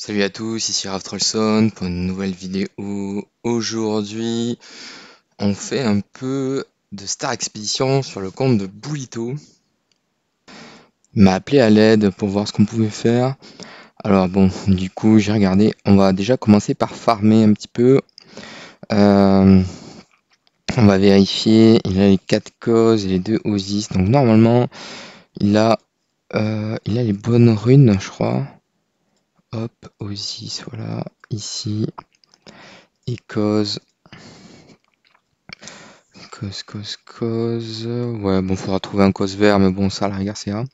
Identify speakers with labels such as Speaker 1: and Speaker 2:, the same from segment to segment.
Speaker 1: Salut à tous, ici Raph Trollson pour une nouvelle vidéo. Aujourd'hui, on fait un peu de Star Expedition sur le compte de Boulito. Il m'a appelé à l'aide pour voir ce qu'on pouvait faire. Alors bon, du coup, j'ai regardé. On va déjà commencer par farmer un petit peu. Euh, on va vérifier. Il a les 4 causes et les 2 Osis. Donc normalement, il a les bonnes runes, je crois. Hop, Osis, voilà. Ici. Et cause. Cause. Ouais, bon, faudra trouver un cause vert, mais bon, ça, à la rigueur, c'est rare.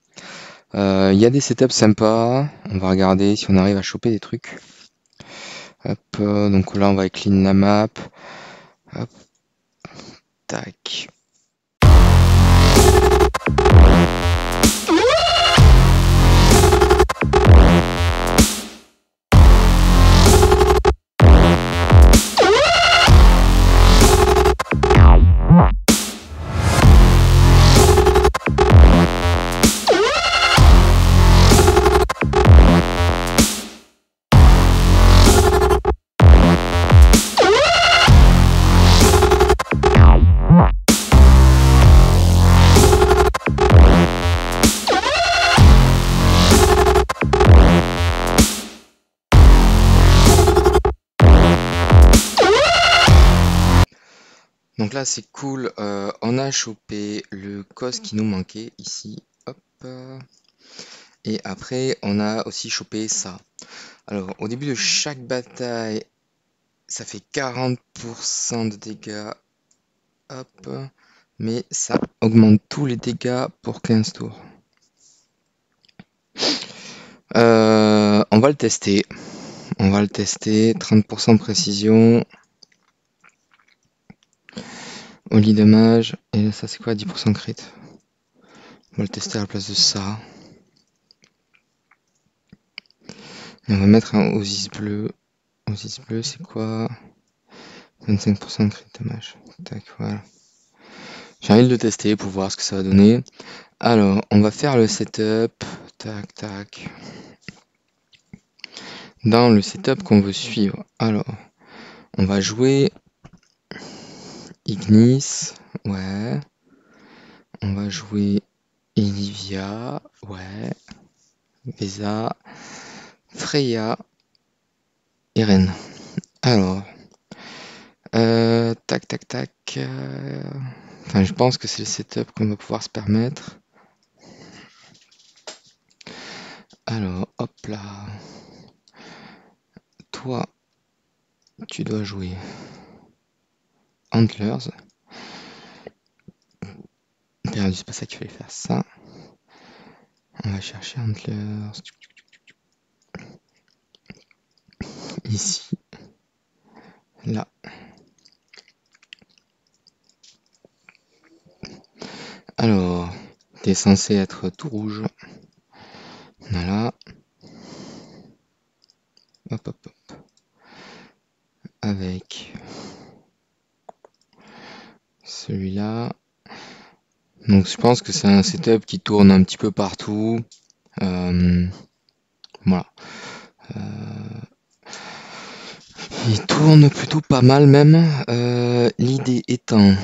Speaker 1: Il y a des setups sympas. On va regarder si on arrive à choper des trucs. Hop, donc là, on va clean la map. Hop, tac. Donc là, c'est cool. On a chopé le cause qui nous manquait ici. Hop. Et après, on a aussi chopé ça. Alors, au début de chaque bataille, ça fait 40% de dégâts. Hop. Mais ça augmente tous les dégâts pour 15 tours. On va le tester. On va le tester. 30% de précision. Au lit dommage. Et ça, c'est quoi? 10% crit. On va le tester à la place de ça. Et on va mettre un Osis bleu. Osis bleu, c'est quoi? 25% de crit dommage. Tac, voilà. J'ai envie de le tester pour voir ce que ça va donner. Alors, on va faire le setup. Tac, tac. Dans le setup qu'on veut suivre. Alors, on va jouer Ignis. Ouais. On va jouer Olivia. Ouais. Vesa. Freya. Eren. Alors. Tac, tac, tac. Enfin, je pense que c'est le setup qu'on va pouvoir se permettre. Alors, hop là. Toi, tu dois jouer Antlers. Perdu, c'est pas ça qu'il fallait faire. Ça. On va chercher Antlers. Ici. Là. Alors, t'es censé être tout rouge. Voilà. Hop, hop, hop. Avec celui-là. Donc je pense que c'est un setup qui tourne un petit peu partout. Voilà. Il tourne plutôt pas mal même. L'idée étant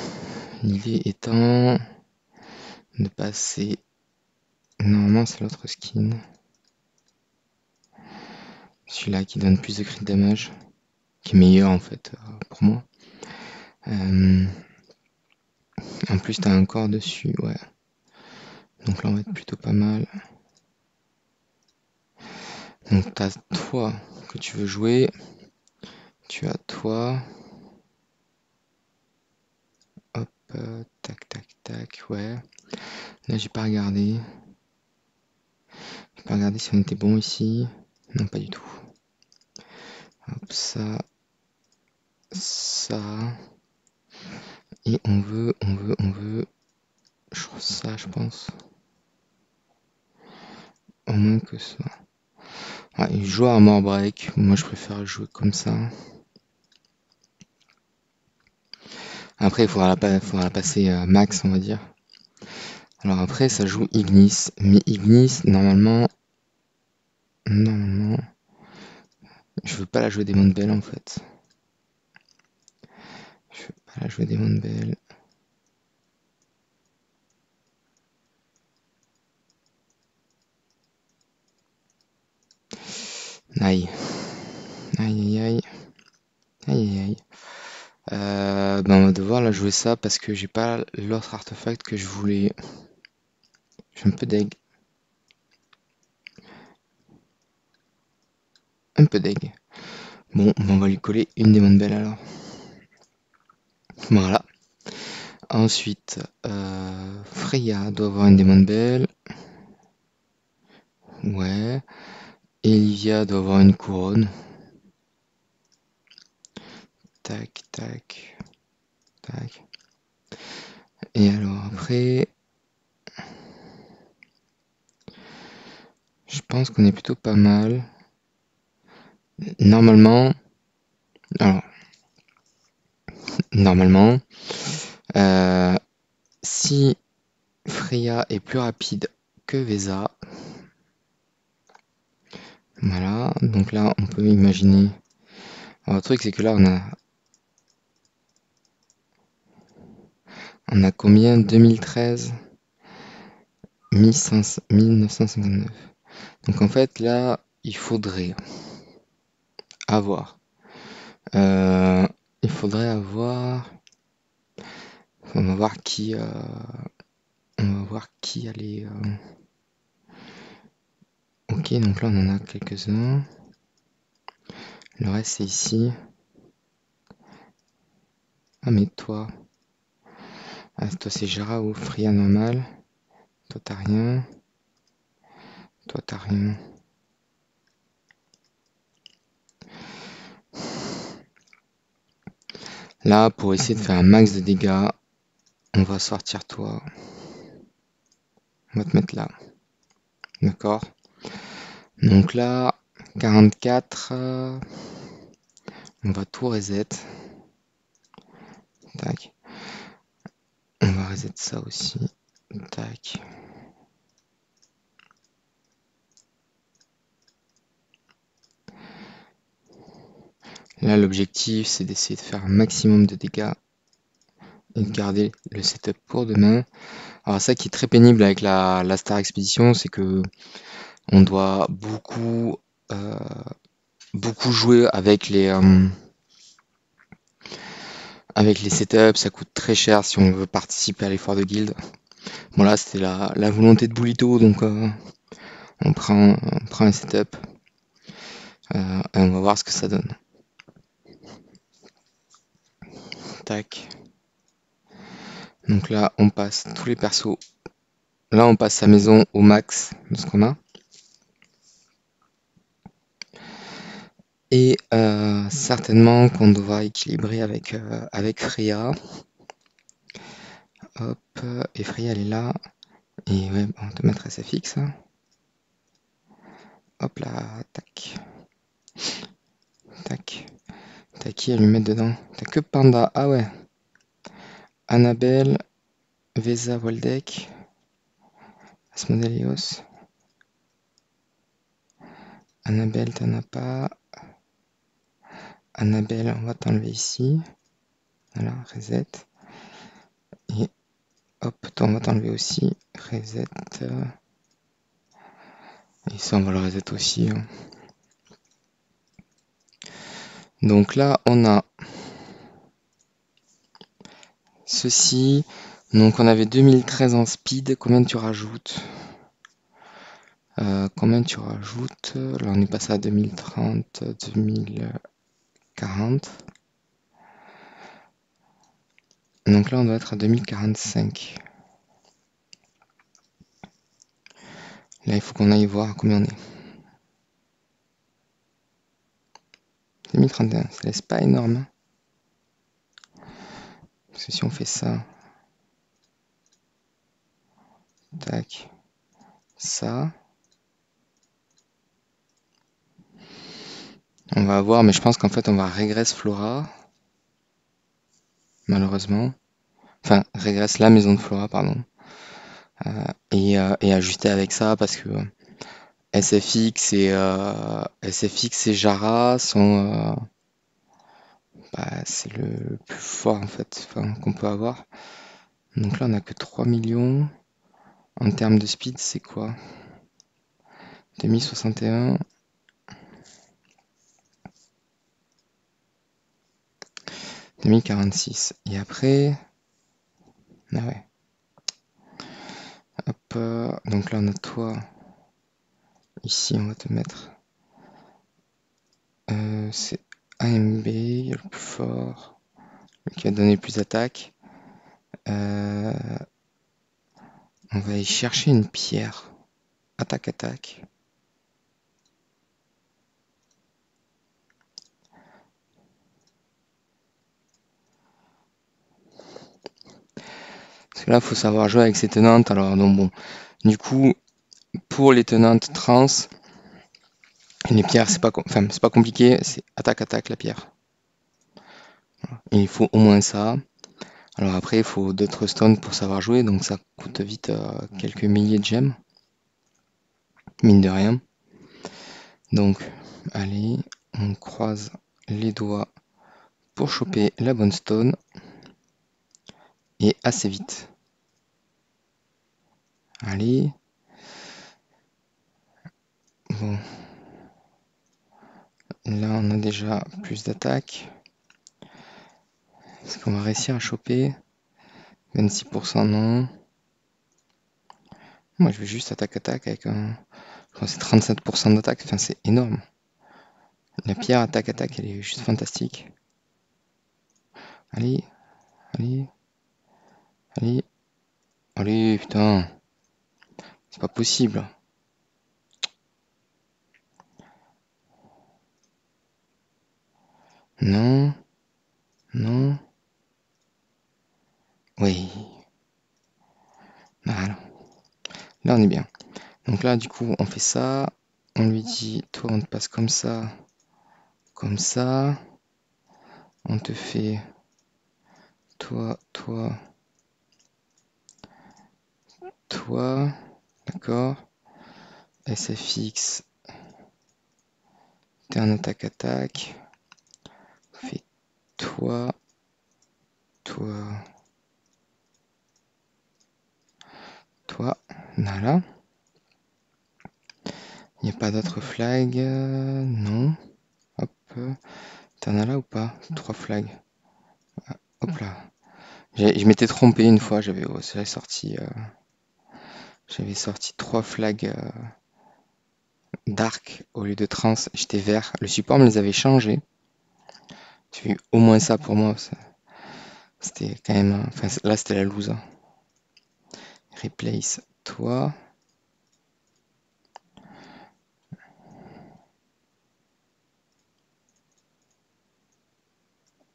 Speaker 1: de passer. Normalement c'est l'autre skin. Celui-là qui donne plus de crit damage. Qui est meilleur en fait pour moi. En plus t'as un corps dessus, ouais. Donc là on va être plutôt pas mal. Donc t'as toi que tu veux jouer. Tu as toi. Hop, tac, tac, tac, ouais. Là j'ai pas regardé. J'ai pas regardé si on était bon ici. Non, pas du tout. Hop, ça. Ça. Et on veut. Ça, je pense. Au moins que ça. Ah, il joue à Armor Break. Moi, je préfère jouer comme ça. Après, il faudra la passer max, on va dire. Alors après, ça joue Ignis. Mais Ignis, normalement, Je veux pas la jouer Démon de Belle en fait. Je veux pas la jouer Démon de Belle. Aïe. Aïe aïe aïe. Aïe aïe aïe. Ben on va devoir la jouer ça parce que j'ai pas l'autre artefact que je voulais. Je suis un peu deg. Un peu deg. Bon, ben on va lui coller une Démon de Belle alors. Voilà. Ensuite, Freya doit avoir une Démon de Belle. Ouais. Elivia doit avoir une couronne. Tac, tac, tac. Et alors après, je pense qu'on est plutôt pas mal. Normalement, alors, normalement, si Freya est plus rapide que Vesa, voilà, donc là on peut imaginer. Alors, le truc c'est que là on a combien? 2013, 1959. Donc en fait là il faudrait avoir, euh, il faudrait avoir, on va voir qui, allait. Ok, donc là on en a quelques-uns. Le reste c'est ici. Ah mais toi, toi c'est Jara ou Freya normal. Toi t'as rien. Toi t'as rien. Là pour essayer de faire un max de dégâts, on va sortir toi. On va te mettre là. D'accord. Donc là, 44. On va tout reset. Tac. On va reset ça aussi. Tac. Là, l'objectif, c'est d'essayer de faire un maximum de dégâts et de garder le setup pour demain. Alors ça qui est très pénible avec la Star Expedition, c'est que on doit euh, beaucoup jouer avec les setups. Ça coûte très cher si on veut participer à l'effort de guild. Bon là, c'était la volonté de Boulito, donc on prend un setup et on va voir ce que ça donne. Tac. Donc là, on passe tous les persos. Là, on passe sa maison au max de ce qu'on a. Et certainement qu'on devra équilibrer avec Freya. Hop, et Freya elle est là. Et ouais, on va te mettre SFX. Hop là, tac. Tac. T'as qui à lui mettre dedans? T'as que Panda. Ah ouais. Annabelle, Vesa, Waldeck, Asmodeus. Annabelle, t'en as pas. Annabelle, on va t'enlever ici. Voilà, reset. Et hop, toi, on va t'enlever aussi. Reset. Et ça, on va le reset aussi. Hein. Donc là, on a ceci. Donc on avait 2013 en speed. Combien tu rajoutes? Combien tu rajoutes? Là, on est passé à 2030, 2040. Donc là, on doit être à 2045. Là, il faut qu'on aille voir à combien on est. 2031, ça laisse pas énorme. Hein. Parce que si on fait ça, tac, ça, on va avoir, mais je pense qu'en fait, on va régresse Flora, malheureusement. Enfin, régresse la maison de Flora, pardon. Et ajuster avec ça parce que SFX et Jara sont c'est le plus fort en fait, enfin, qu'on peut avoir. Donc là on a que 3 millions. En termes de speed, c'est quoi? 2061. 2046. Et après. Ah ouais. Hop. Donc là on a toi. Ici on va te mettre. C'est AMB, le plus fort. Le qui va donner le plus d'attaque. On va aller chercher une pierre. Attaque, attaque. Parce que là, il faut savoir jouer avec ses tenantes. Alors, donc bon. Du coup, pour les tenantes trans, les pierres, c'est pas compliqué. C'est attaque, attaque, la pierre. Voilà. Il faut au moins ça. Alors après, il faut d'autres stones pour savoir jouer. Donc ça coûte vite quelques milliers de gemmes. Mine de rien. Donc, allez, on croise les doigts pour choper la bonne stone. Et assez vite. Allez. Bon. Là, on a déjà plus d'attaque. Est-ce qu'on va réussir à choper? 26% non. Moi, je vais juste attaque-attaque avec un... Je crois que c'est 37% d'attaque. Enfin, c'est énorme. La pierre attaque-attaque, elle est juste fantastique. Allez. Allez. Allez. Allez, putain. C'est pas possible. Non. Non. Oui. Voilà. Là, on est bien. Donc là, du coup, on fait ça. On lui dit, toi, on te passe comme ça. Comme ça. On te fait... Toi, toi... Toi. D'accord. SFX. T'es un attaque-attaque. Fais toi. Toi. Toi. Voilà. Il n'y a pas d'autres flags. Non. Hop. T'en as là ou pas? 3 flags. Hop là. Je m'étais trompé une fois. J'avais sorti 3 flags dark au lieu de trans. J'étais vert. Le support me les avait changés. J'ai eu au moins ça pour moi. C'était quand même... Enfin, là, c'était la loose. Replace toi.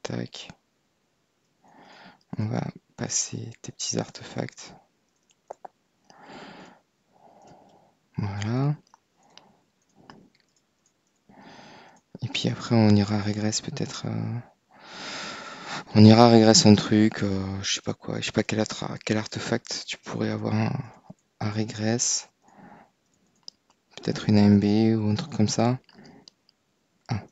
Speaker 1: Tac. On va passer tes petits artefacts. Voilà. Et puis après, on ira régresse peut-être. On ira régresse un truc, je sais pas quoi, je sais pas quel artefact tu pourrais avoir à régresse. Peut-être une AMB ou un truc comme ça. Ah.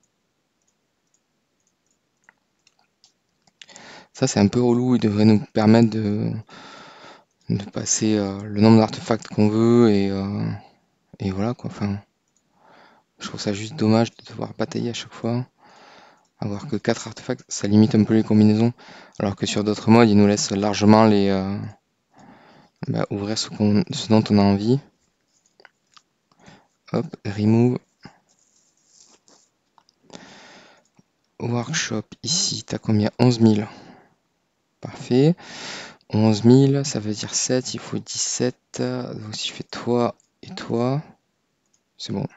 Speaker 1: Ça, c'est un peu relou, il devrait nous permettre de passer le nombre d'artefacts qu'on veut et voilà quoi. Enfin, je trouve ça juste dommage de devoir batailler à chaque fois. Avoir que 4 artefacts, ça limite un peu les combinaisons. Alors que sur d'autres modes, ils nous laissent largement ouvrir ce dont on a envie. Hop, remove. Workshop, ici, t'as combien? 11 000. Parfait. 11 000, ça veut dire 7, il faut 17. Donc si je fais toi et toi, c'est bon.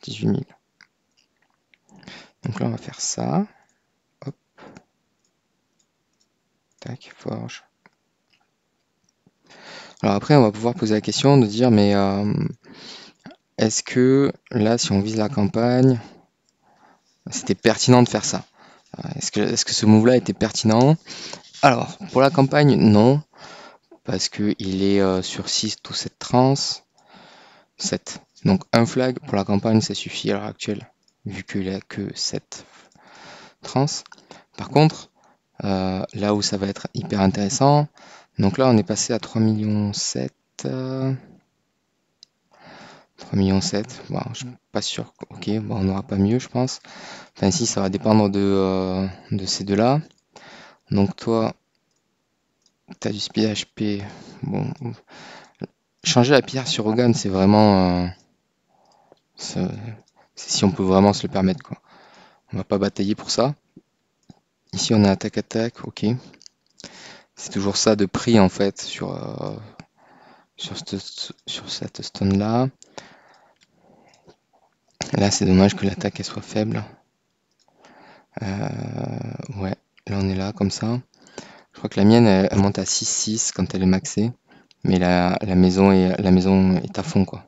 Speaker 1: 18 000. Donc là, on va faire ça. Hop. Tac, forge. Alors après, on va pouvoir poser la question de dire, mais est-ce que là, si on vise la campagne, c'était pertinent de faire ça? Est-ce que ce move-là était pertinent? Alors, pour la campagne, non. Parce qu'il est sur 6 ou 7 trans. 7. Donc un flag pour la campagne, ça suffit à l'heure actuelle, vu qu'il a que 7 trans. Par contre, là où ça va être hyper intéressant, donc là on est passé à 3 millions 7. 3 millions 7. Bon, je suis pas sûr. Ok, bon, on n'aura pas mieux, je pense. Enfin, si, ça va dépendre de ces deux-là. Donc toi, tu as du speed HP. Bon, changer la pierre sur Hogan, c'est vraiment... c'est si on peut vraiment se le permettre, quoi. On va pas batailler pour ça. Ici, on a attaque-attaque, ok. C'est toujours ça de prix, en fait, sur cette stone-là. Là, c'est dommage que l'attaque, elle soit faible. Ouais, là, on est là, comme ça. Je crois que la mienne, elle monte à 6,6 quand elle est maxée. Mais la maison est à fond, quoi.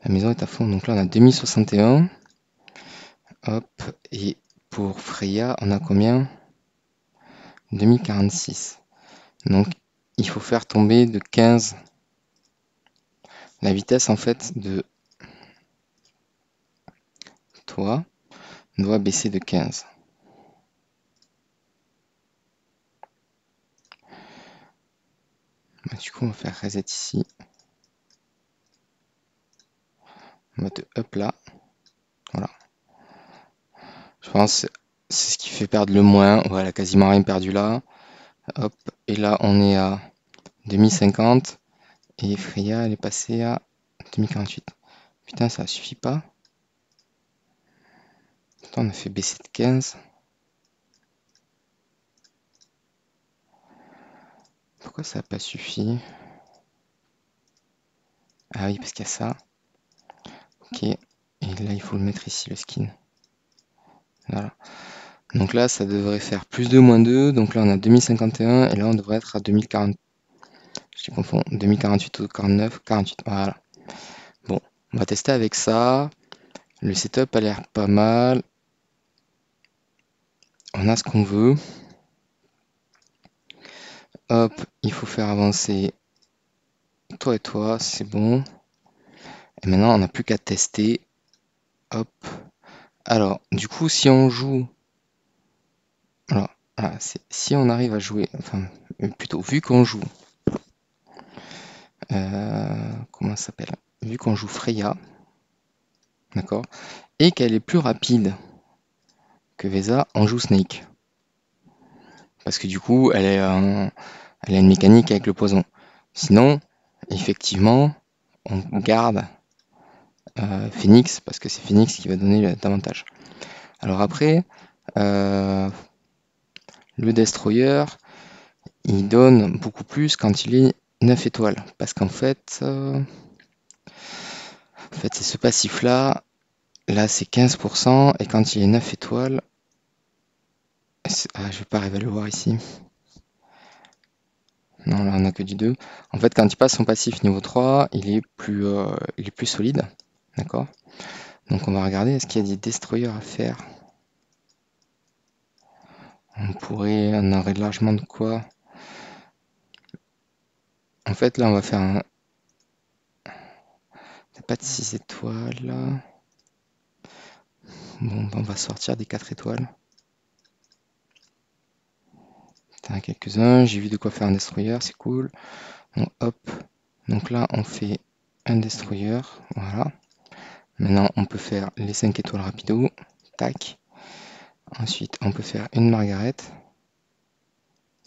Speaker 1: La maison est à fond. Donc là, on a 2061. Hop. Et pour Freya, on a combien? 2046. Donc, il faut faire tomber de 15 la vitesse, en fait, de toi doit baisser de 15. Bah, du coup, on va faire reset ici. On va te up là. Voilà. Je pense que c'est ce qui fait perdre le moins. Voilà, quasiment rien perdu là. Hop. Et là, on est à 2050. Et Freya, elle est passée à 2048. Putain, ça suffit pas. Pourtant, on a fait baisser de 15. Pourquoi ça n'a pas suffi? Ah oui, parce qu'il y a ça. Ok. Et là, il faut le mettre ici, le skin. Voilà. Donc là, ça devrait faire plus 2, moins 2. Donc là, on a 2051. Et là, on devrait être à 2040. Je confonds. 2048 ou 49. 48. Voilà. Bon, on va tester avec ça. Le setup a l'air pas mal. On a ce qu'on veut. Hop, il faut faire avancer toi et toi, c'est bon. Et maintenant, on n'a plus qu'à tester. Hop. Alors, du coup, si on joue... Alors, si on arrive à jouer... Enfin, plutôt, vu qu'on joue... comment ça s'appelle? Vu qu'on joue Freya, d'accord? Et qu'elle est plus rapide que Vesa, on joue Snake. Parce que du coup, elle a une mécanique avec le poison. Sinon, effectivement, on garde Phoenix, parce que c'est Phoenix qui va donner l'avantage. Alors après, le Destroyer, il donne beaucoup plus quand il est 9 étoiles. Parce qu'en fait, c'est ce passif-là. Là, c'est 15%. Et quand il est 9 étoiles... je vais pas arriver à le voir ici. Non, là, on n'a que du 2. En fait, quand il passe son passif niveau 3, il est plus solide. D'accord? Donc, on va regarder, est-ce qu'il y a des destroyers à faire? On aurait largement de quoi. En fait, là, on va faire un... T'as pas de 6 étoiles, là. Bon, on va sortir des 4 étoiles. T'en as quelques-uns. J'ai vu de quoi faire un destroyer, c'est cool. Donc, hop. Donc là, on fait un destroyer. Voilà. Maintenant, on peut faire les 5 étoiles rapido. Tac. Ensuite, on peut faire une Margaret.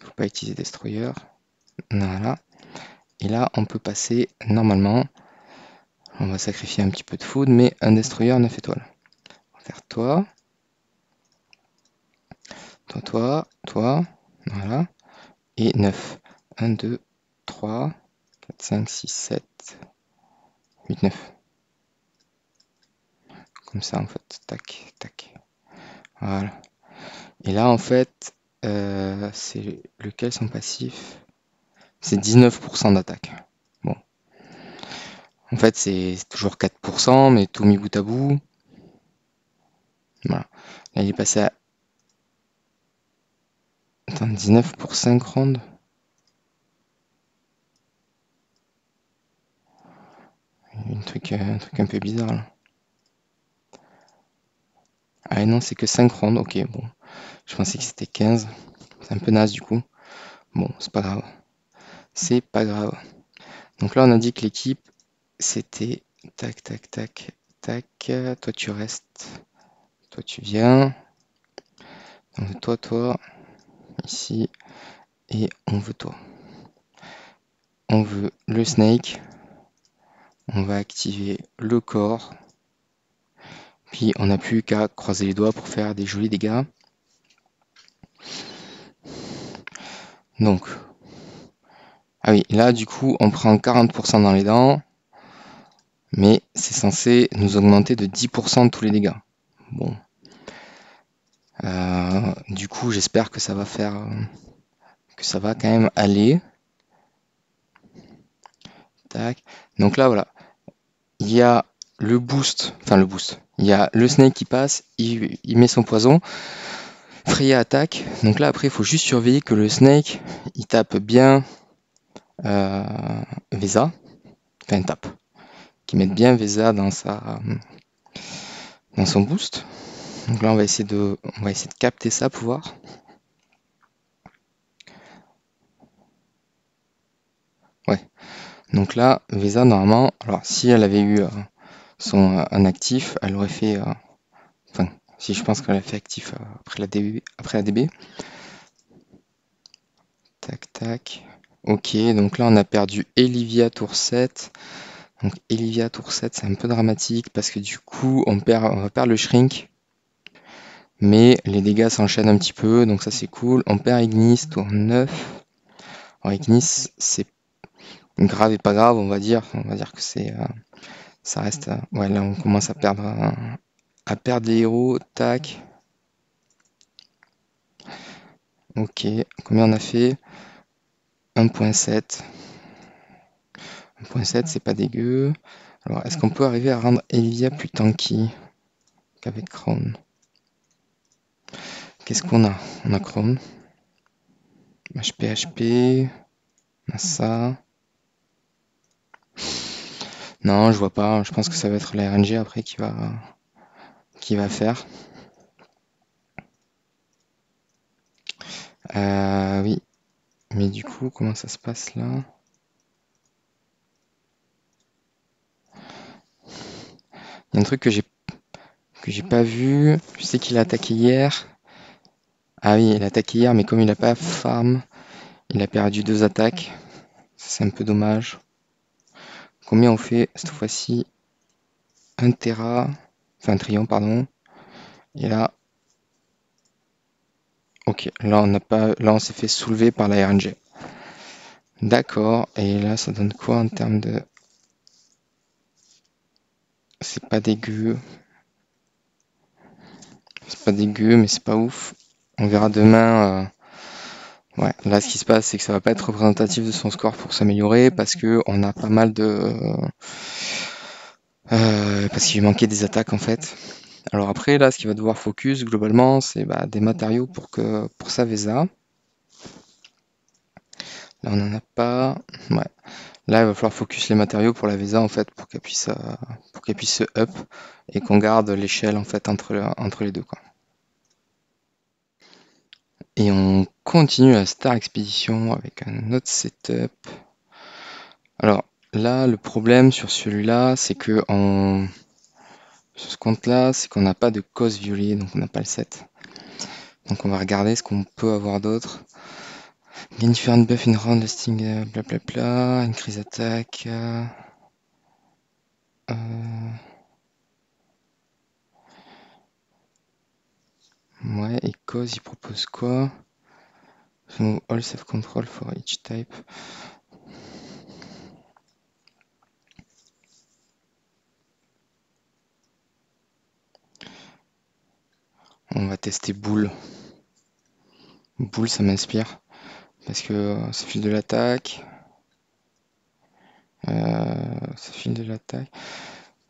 Speaker 1: Faut pas utiliser destroyer. Voilà. Et là, on peut passer normalement. On va sacrifier un petit peu de food, mais un destroyer 9 étoiles. On va faire toi. Toi. Voilà. Et 9. 1, 2, 3, 4, 5, 6, 7, 8, 9. Comme ça, en fait. Tac, tac. Voilà. Et là, en fait, c'est lequel son passif? C'est 19% d'attaque. Bon. En fait, c'est toujours 4%, mais tout mis bout à bout. Voilà. Là, il est passé à... Attends, 19 pour 5 rounds. un truc un peu bizarre là. Ah non, c'est que 5 rondes, ok, bon. Je pensais que c'était 15. C'est un peu naze du coup. Bon, c'est pas grave. C'est pas grave. Donc là, on a dit que l'équipe, c'était tac, tac, tac, tac. Toi, tu restes. Toi, tu viens. Donc toi, ici. Et on veut toi. On veut le snake. On va activer le corps. Puis on n'a plus qu'à croiser les doigts pour faire des jolis dégâts. Donc, ah oui, là du coup on prend 40% dans les dents, mais c'est censé nous augmenter de 10% tous les dégâts. Bon, du coup j'espère que ça va faire, que ça va quand même aller. Tac. Donc là voilà, il y a le boost, il y a le snake qui passe, il met son poison. Freya attaque, donc là après il faut juste surveiller que le snake il tape bien Vesa, enfin tape, qu'il mette bien Vesa dans son boost. Donc là on va essayer de capter ça pour voir. Ouais. Donc là Vesa normalement, alors si elle avait eu un actif, elle aurait fait, enfin si je pense qu'elle a fait actif après la DB. Tac tac. Ok, donc là on a perdu Elivia tour 7. Donc Elivia tour 7 c'est un peu dramatique parce que du coup on va perdre le shrink. Mais les dégâts s'enchaînent un petit peu, donc ça c'est cool. On perd Ignis tour 9. Alors Ignis c'est grave et pas grave, on va dire. On va dire que ça reste. Ouais, là on commence à perdre les héros. Tac. Ok. Combien on a fait? 1.7. 1.7 c'est pas dégueu. Alors est-ce qu'on peut arriver à rendre Elivia plus tanky qu'avec Crown? Qu'est-ce qu'on a? On a Crown. HP. On a ça. Non, je vois pas. Je pense que ça va être la RNG après qui va faire. Oui. Mais du coup, comment ça se passe là? Il y a un truc que j'ai pas vu. Je sais qu'il a attaqué hier. Ah oui, il a attaqué hier, mais comme il a pas farm, il a perdu 2 attaques. C'est un peu dommage. Combien on fait cette fois-ci? 1 Tera. Enfin, un Trion, pardon. Et là. Ok, là on s'est fait soulever par la RNG. D'accord, et là ça donne quoi en termes de. C'est pas dégueu. C'est pas dégueu, mais c'est pas ouf. On verra demain. Ouais, là ce qui se passe, c'est que ça va pas être représentatif de son score pour s'améliorer parce que on a pas mal de. Parce qu'il lui manquait des attaques en fait. Alors après, là, ce qu'il va devoir focus globalement, c'est des matériaux pour sa Vesa. Là, on n'en a pas. Ouais. Là, il va falloir focus les matériaux pour la Vesa en fait, pour qu'elle puisse se up et qu'on garde l'échelle en fait entre les deux quoi. Et on continue la Star Expedition avec un autre setup. Alors là, le problème sur celui-là, c'est que sur ce compte-là, c'est qu'on n'a pas de cause violée, donc on n'a pas le set. Donc on va regarder ce qu'on peut avoir d'autre. Gain different buff in round lasting, blablabla, increase attack. Ouais, et cause, il propose quoi? Remove all self-control for each type. On va tester boule. Boule, ça m'inspire. Parce que ça file de l'attaque. Ça file de l'attaque.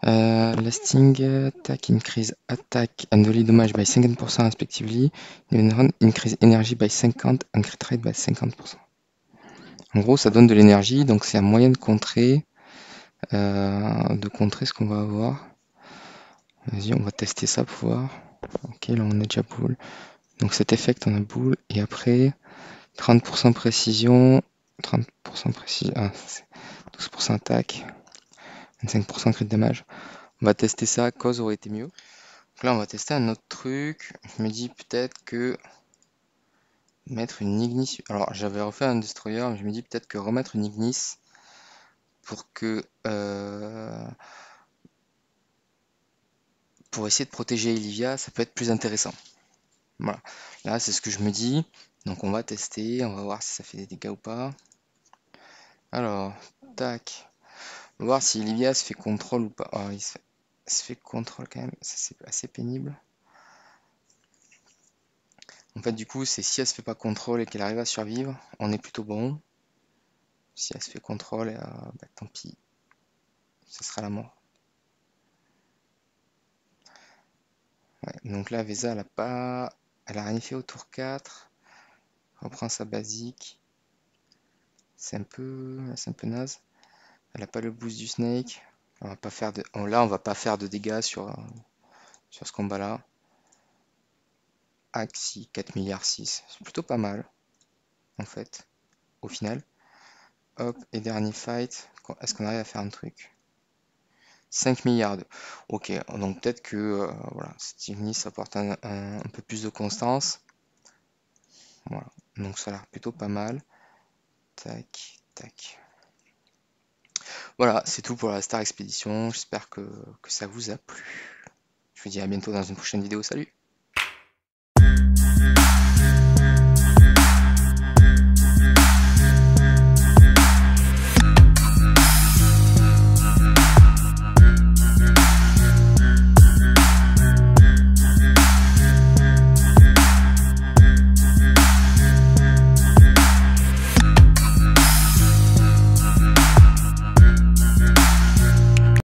Speaker 1: Lasting attack, increase attack and volley damage by 50% respectively. Increase energy by 50 and crit rate by 50%. En gros, ça donne de l'énergie, donc c'est un moyen de contrer. de contrer ce qu'on va avoir. Vas-y, on va tester ça pour voir. Ok, là on est déjà boule. Donc cet effect on a boule. Et après, 30% précision. 30% précision. 12% attaque. 25% crit damage. On va tester ça, cause aurait été mieux. Donc là on va tester un autre truc. Je me dis peut-être que mettre une ignis. Alors j'avais refait un destroyer, mais je me dis peut-être que remettre une ignis pour que pour essayer de protéger Olivia, ça peut être plus intéressant. Voilà. Là c'est ce que je me dis. Donc on va tester, on va voir si ça fait des dégâts ou pas. Alors, tac. On va voir si Olivia se fait contrôle ou pas. Oh, se fait contrôle quand même, ça c'est assez pénible. En fait, du coup, c'est si elle se fait pas contrôle et qu'elle arrive à survivre, on est plutôt bon. Si elle se fait contrôle, bah, tant pis, ce sera la mort. Ouais, donc là, Vesa, elle a rien fait au tour 4. Reprend sa basique. C'est un peu naze. Elle a pas le boost du Snake. On va pas faire de, là, on va pas faire de dégâts sur ce combat-là. Axi, 4 milliards 6. C'est plutôt pas mal, en fait, au final. Hop, et dernier fight. Est-ce qu'on arrive à faire un truc? 5 milliards. Ok, donc peut-être que voilà, cette Ignis apporte un peu plus de constance. Voilà, donc ça a l'air plutôt pas mal. Tac, tac. Voilà, c'est tout pour la Star Expedition. J'espère que ça vous a plu. Je vous dis à bientôt dans une prochaine vidéo. Salut!